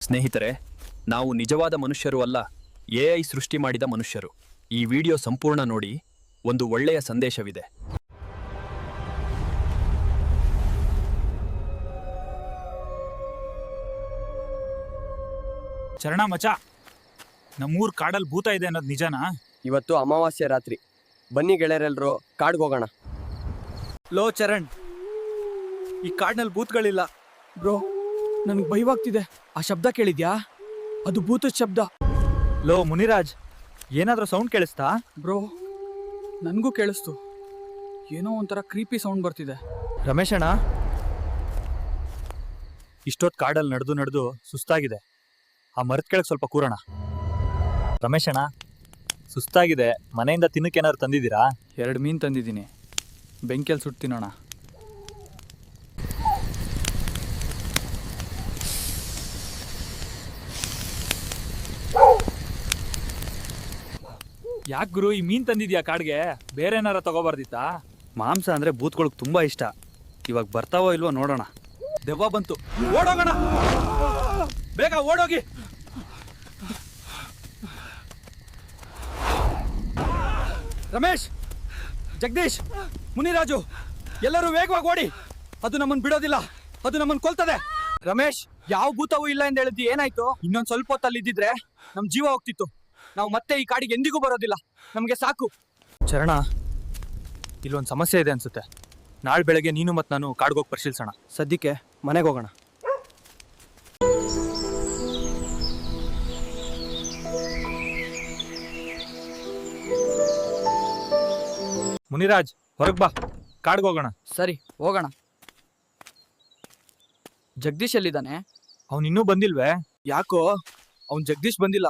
ಸ್ನೇಹಿತರೆ, ನಾವು ನಿಜವಾದ ಮನುಷ್ಯರು ಅಲ್ಲ, ಎಐ ಸೃಷ್ಟಿ ಮಾಡಿದ ಮನುಷ್ಯರು. ಈ ವಿಡಿಯೋ ಸಂಪೂರ್ಣ ನೋಡಿ, ಒಂದು ಒಳ್ಳೆಯ ಸಂದೇಶವಿದೆ. ಚರಣ ಮಚ, ನಮ್ಮೂರ್ ಕಾಡಲ್ಲಿ ಭೂತ ಇದೆ ಅನ್ನೋದು ನಿಜನಾ? ಇವತ್ತು ಅಮಾವಾಸ್ಯೆ ರಾತ್ರಿ, ಬನ್ನಿ ಗೆಳೆಯರೆಲ್ಲರೂ ಕಾಡ್ಗೆ ಹೋಗೋಣ. ಲೋ ಚರಣ್, ಈ ಕಾಡ್ನಲ್ಲಿ ಭೂತಗಳಿಲ್ಲ. ಬ್ರೋ, ನನಗೆ ಭಯವಾಗ್ತಿದೆ. ಆ ಶಬ್ದ ಕೇಳಿದ್ಯಾ? ಅದು ಭೂತದ ಶಬ್ದ. ಲೋ ಮುನಿರಾಜ್, ಏನಾದ್ರೂ ಸೌಂಡ್ ಕೇಳಿಸ್ತಾ? ಬ್ರೋ, ನನಗೂ ಕೇಳಿಸ್ತು. ಏನೋ ಒಂಥರ ಕ್ರೀಪಿ ಸೌಂಡ್ ಬರ್ತಿದೆ. ರಮೇಶಣ್ಣ, ಇಷ್ಟೊತ್ತು ಕಾಡಲ್ಲಿ ನಡೆದು ಸುಸ್ತಾಗಿದೆ. ಆ ಮರದ ಕೆಳಗೆ ಸ್ವಲ್ಪ ಕೂರೋಣ. ರಮೇಶಣ್ಣ, ಸುಸ್ತಾಗಿದೆ, ಮನೆಯಿಂದ ತಿನ್ನಕ್ಕೇನಾದ್ರು ತಂದಿದ್ದೀರಾ? 2 ಮೀನು ತಂದಿದ್ದೀನಿ, ಬೆಂಕಿಯಲ್ಲಿ ಸುಟ್ಟು ತಿನ್ನೋಣ. ಯಾಕೆ ಗುರು ಈ ಮೀನ್ ತಂದಿದ್ಯಾ ಕಾಡ್ಗೆ? ಬೇರೆ ಏನಾರ ತಗೋಬಾರ್ದಿತ್ತಾ? ಮಾಂಸ ಅಂದರೆ ಭೂತಗಳಿಗೆ ತುಂಬ ಇಷ್ಟ. ಇವಾಗ ಬರ್ತಾವೋ ಇಲ್ವೋ ನೋಡೋಣ. ದೆವ್ವ ಬಂತು, ಓಡೋಗೋಣ, ಬೇಗ ಓಡೋಗಿ. ರಮೇಶ್, ಜಗದೀಶ್, ಮುನಿರಾಜು, ಎಲ್ಲರೂ ವೇಗವಾಗಿ ಓಡಿ. ಅದು ನಮ್ಮನ್ನು ಬಿಡೋದಿಲ್ಲ, ಅದು ನಮ್ಮನ್ನು ಕೊಲ್ತದೆ. ರಮೇಶ್, ಯಾವ ಭೂತವೂ ಇಲ್ಲ ಅಂತ ಹೇಳಿದ್ದಿ, ಏನಾಯ್ತು? ಇನ್ನೊಂದು ಸ್ವಲ್ಪ ಹೊತ್ತಲ್ಲಿ ಇದ್ದಿದ್ರೆ ನಮ್ಮ ಜೀವ ಹೋಗ್ತಿತ್ತು. ನಾವು ಮತ್ತೆ ಈ ಕಾಡಿಗೆ ಎಂದಿಗೂ ಬರೋದಿಲ್ಲ, ನಮಗೆ ಸಾಕು. ಚರಣ, ಇಲ್ಲೊಂದು ಸಮಸ್ಯೆ ಇದೆ ಅನ್ಸುತ್ತೆ. ನಾಳೆ ಬೆಳಗ್ಗೆ ನೀನು ಮತ್ತು ನಾನು ಕಾಡ್ಗೆ ಹೋಗಿ ಪರಿಶೀಲಿಸೋಣ. ಸದ್ಯಕ್ಕೆ ಮನೆಗೆ ಹೋಗೋಣ. ಮುನಿರಾಜ್, ಹೊರಗೆ ಬಾ, ಕಾಡ್ಗೆ ಹೋಗೋಣ. ಸರಿ, ಹೋಗೋಣ. ಜಗದೀಶ್ ಎಲ್ಲಿದ್ದಾನೆ? ಅವ್ನು ಇನ್ನೂ ಬಂದಿಲ್ವೇ? ಯಾಕೋ? ಅವ್ನು ಜಗದೀಶ್ ಬಂದಿಲ್ಲ.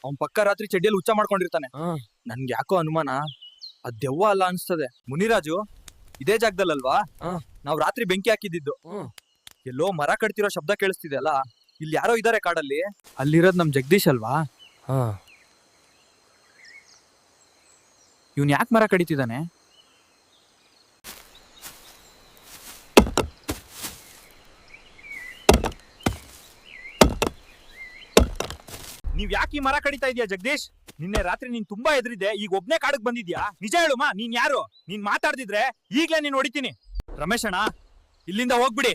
ಅವ್ನ್ ಪಕ್ಕ ರಾತ್ರಿ ಚಡ್ಡಿಯಲ್ಲಿ ಹುಚ್ಚ ಮಾಡ್ಕೊಂಡಿರ್ತಾನೆ. ನನ್ಗೆ ಯಾಕೋ ಅನುಮಾನ, ಅದ್ ದೆವ್ವ ಅಲ್ಲ ಅನ್ಸ್ತದೆ. ಮುನಿರಾಜು, ಇದೇ ಜಾಗದಲ್ಲಲ್ವಾ ನಾವ್ ರಾತ್ರಿ ಬೆಂಕಿ ಹಾಕಿದ್ದು? ಎಲ್ಲೋ ಮರ ಕಡ್ತಿರೋ ಶಬ್ದ ಕೇಳಿಸ್ತಿದೆ ಅಲ್ಲ, ಇಲ್ಲಿ ಯಾರೋ ಇದಾರೆ ಕಾಡಲ್ಲಿ. ಅಲ್ಲಿರೋದ್ ನಮ್ ಜಗದೀಶ್ ಅಲ್ವಾ? ಇವ್ನ್ ಯಾಕೆ ಮರ ಕಡಿತಿದ್ದಾನೆ? ನೀವ್ ಯಾಕೆ ಈ ಮರ ಕಡಿತಾ ಇದೀಯಾ ಜಗದೀಶ್? ನಿನ್ನೆ ರಾತ್ರಿ ನೀನ್ ತುಂಬಾ ಎದ್ರಿದ್ದೆ, ಈಗ ಒಬ್ನೇ ಕಾಡಕ್ ಬಂದಿದ್ಯಾ? ನಿಜ ಹೇಳುಮಾ, ನೀನ್ ಯಾರು? ನೀನ್ ಮಾತಾಡ್ದಿದ್ರೆ ಈಗ್ಲೇ ನೀನ್ ಹೊಡಿತೀನಿ. ರಮೇಶಣ್ಣ, ಇಲ್ಲಿಂದ ಹೋಗ್ಬಿಡಿ,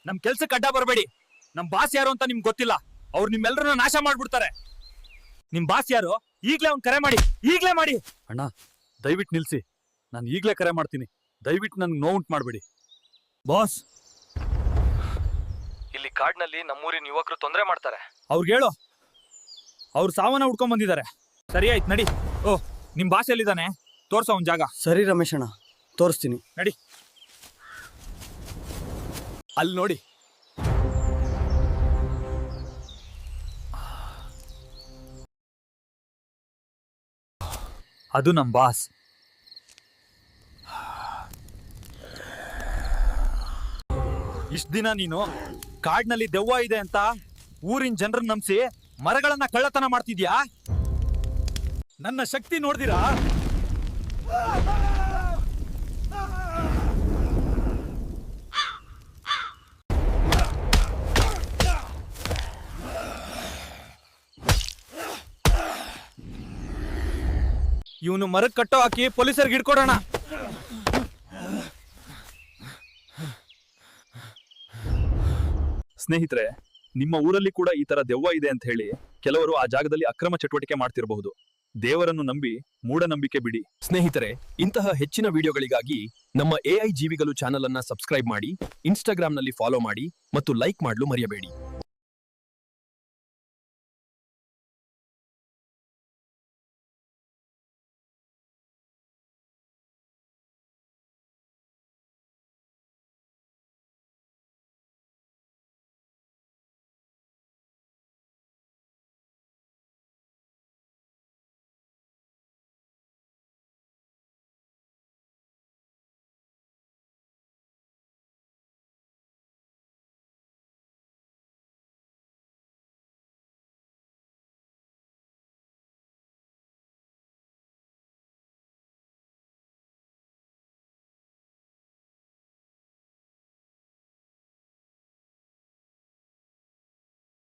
ನಮ್ ಕೆಲ್ಸಕ್ಕೆ ಅಡ್ಡ ಬರಬೇಡಿ. ನಮ್ ಬಾಸ್ ಯಾರು ಅಂತ ನಿಮ್ಗೆ ಗೊತ್ತಿಲ್ಲ, ಅವ್ರು ನಿಮ್ಮೆಲ್ಲರನ್ನ ನಾಶ ಮಾಡ್ಬಿಡ್ತಾರೆ. ನಿಮ್ ಬಾಸ್ ಯಾರು? ಈಗ್ಲೇ ಅವ್ನ್ ಕರೆ ಮಾಡಿ, ಈಗ್ಲೇ ಮಾಡಿ. ಅಣ್ಣ, ದಯವಿಟ್ಟು ನಿಲ್ಸಿ, ನಾನು ಈಗ್ಲೇ ಕರೆ ಮಾಡ್ತೀನಿ. ದಯವಿಟ್ಟು ನನ್ಗೆ ನೋವುಂಟು ಮಾಡಬೇಡಿ. ಬಾಸ್, ಇಲ್ಲಿ ಕಾಡ್ನಲ್ಲಿ ನಮ್ಮೂರಿನ ಯುವಕರು ತೊಂದರೆ ಮಾಡ್ತಾರೆ. ಅವ್ರಿಗೆ ಹೇಳು, ಅವ್ರು ಸಾವನ್ನ ಹುಡ್ಕೊಂಡ್ ಬಂದಿದ್ದಾರೆ. ಸರಿ ಆಯ್ತು, ನಡಿ. ಓ, ನಿಮ್ ಬಾಸ್ ಎಲ್ಲಿದ್ದಾನೆ? ತೋರ್ಸ ಅವ್ನ್ ಜಾಗ. ಸರಿ ರಮೇಶಣ್ಣ, ತೋರಿಸ್ತೀನಿ. ನಡಿ. ಅಲ್ಲಿ ನೋಡಿ. ಅದು ನಮ್ ಬಾಸ್. ಇಷ್ಟ ದಿನ ನೀನು ಕಾಡ್ನಲ್ಲಿ ದೆವ್ವ ಇದೆ ಅಂತ ಊರಿನ ಜನರನ್ನ ನಂಬಿಸಿ ಮರಗಳನ್ನ ಕಳ್ಳತನ ಮಾಡ್ತಿದ್ಯಾ? ನನ್ನ ಶಕ್ತಿ ನೋಡ್ದಿರಾ? ಇವನು ಮರಕ್ಕೆ ಕಟ್ಟೋ ಹಾಕಿ ಪೊಲೀಸರಿಗೆ ಹಿಡ್ಕೊಡೋಣ. ಸ್ನೇಹಿತರೆ, ನಿಮ್ಮ ಊರಲ್ಲಿ ಕೂಡ ಈ ತರ ದೆವ್ವ ಇದೆ ಅಂತ ಹೇಳಿ ಕೆಲವರು ಆ ಜಾಗದಲ್ಲಿ ಅಕ್ರಮ ಚಟುವಟಿಕೆ ಮಾಡ್ತಿರಬಹುದು. ದೇವರನ್ನು ನಂಬಿ ಮೂಢನಂಬಿಕೆ ಬಿಡಿ. ಸ್ನೇಹಿತರೆ, ಇಂತಹ ಹೆಚ್ಚಿನ ವಿಡಿಯೋಗಳಿಗಾಗಿ ನಮ್ಮ ಎಐ ಜೀವಿಗಳು ಚಾನಲ್ ಅನ್ನ ಸಬ್ಸ್ಕ್ರೈಬ್ ಮಾಡಿ, ಇನ್ಸ್ಟಾಗ್ರಾಂನಲ್ಲಿ ಫಾಲೋ ಮಾಡಿ ಮತ್ತು ಲೈಕ್ ಮಾಡಲು ಮರೆಯಬೇಡಿ.